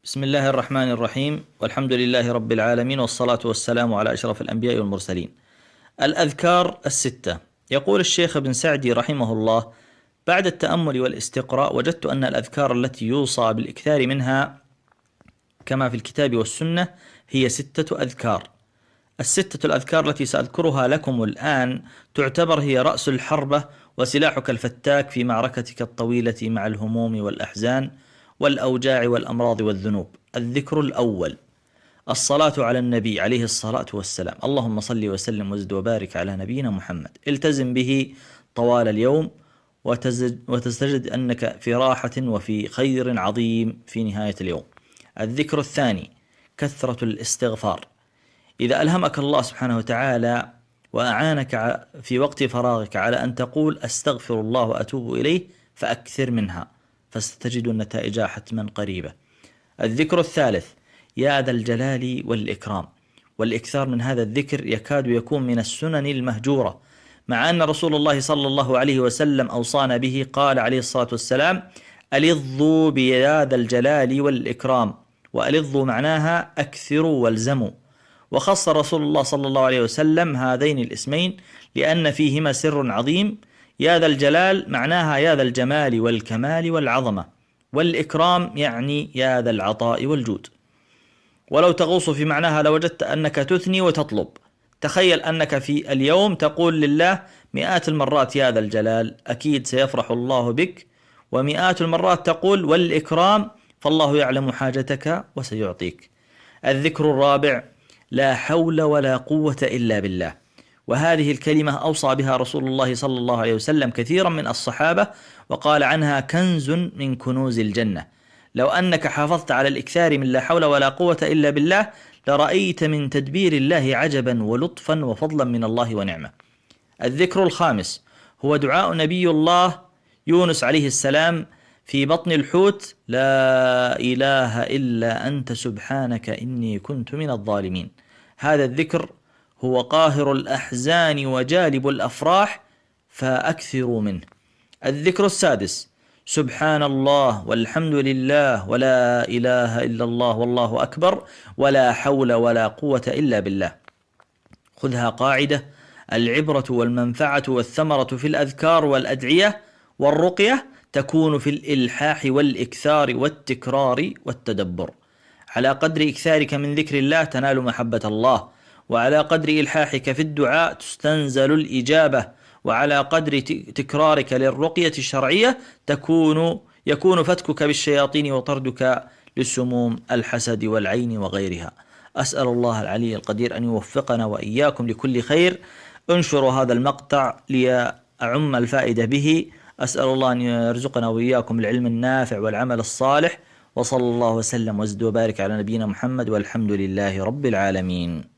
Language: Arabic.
بسم الله الرحمن الرحيم، والحمد لله رب العالمين، والصلاة والسلام على أشرف الأنبياء والمرسلين. الأذكار الستة. يقول الشيخ ابن سعدي رحمه الله: بعد التأمل والاستقراء وجدت أن الأذكار التي يوصى بالإكثار منها كما في الكتاب والسنة هي 6 أذكار. الستة الأذكار التي سأذكرها لكم الآن تعتبر هي رأس الحربة وسلاحك الفتاك في معركتك الطويلة مع الهموم والأحزان والأوجاع والأمراض والذنوب. الذكر الأول: الصلاة على النبي عليه الصلاة والسلام. اللهم صل وسلم وزد وبارك على نبينا محمد. التزم به طوال اليوم وتستجد أنك في راحة وفي خير عظيم في نهاية اليوم. الذكر الثاني: كثرة الاستغفار. إذا ألهمك الله سبحانه وتعالى وأعانك في وقت فراغك على أن تقول أستغفر الله وأتوب إليه فأكثر منها، فستجد النتائج حتما قريبة. الذكر الثالث: يا ذا الجلال والإكرام. والإكثار من هذا الذكر يكاد يكون من السنن المهجورة، مع أن رسول الله صلى الله عليه وسلم أوصانا به. قال عليه الصلاة والسلام: ألظوا بيا ذا الجلال والإكرام. وألظوا معناها أكثروا والزموا، وخص رسول الله صلى الله عليه وسلم هذين الاسمين لأن فيهما سر عظيم. يا ذا الجلال معناها يا ذا الجمال والكمال والعظمة، والإكرام يعني يا ذا العطاء والجود. ولو تغوص في معناها لوجدت أنك تثني وتطلب. تخيل أنك في اليوم تقول لله مئات المرات يا ذا الجلال، أكيد سيفرح الله بك، ومئات المرات تقول والإكرام، فالله يعلم حاجتك وسيعطيك. الذكر الرابع: لا حول ولا قوة إلا بالله. وهذه الكلمة أوصى بها رسول الله صلى الله عليه وسلم كثيرا من الصحابة، وقال عنها كنز من كنوز الجنة. لو أنك حافظت على الإكثار من لا حول ولا قوة إلا بالله لرأيت من تدبير الله عجبا ولطفا وفضلا من الله ونعمة. الذكر الخامس هو دعاء نبي الله يونس عليه السلام في بطن الحوت: لا إله إلا أنت سبحانك إني كنت من الظالمين. هذا الذكر هو قاهر الأحزان وجالب الأفراح، فأكثروا منه. الذكر السادس: سبحان الله والحمد لله ولا إله إلا الله والله أكبر ولا حول ولا قوة إلا بالله. خذها قاعدة: العبرة والمنفعة والثمرة في الأذكار والأدعية والرقية تكون في الإلحاح والإكثار والتكرار والتدبر. على قدر إكثارك من ذكر الله تنال محبة الله، وعلى قدر إلحاحك في الدعاء تستنزل الإجابة، وعلى قدر تكرارك للرقية الشرعية يكون فتكك بالشياطين وطردك للسموم الحسد والعين وغيرها. أسأل الله العلي القدير أن يوفقنا وإياكم لكل خير. انشروا هذا المقطع ليعم الفائدة به. أسأل الله أن يرزقنا وإياكم العلم النافع والعمل الصالح، وصلى الله وسلم وزد وبارك على نبينا محمد، والحمد لله رب العالمين.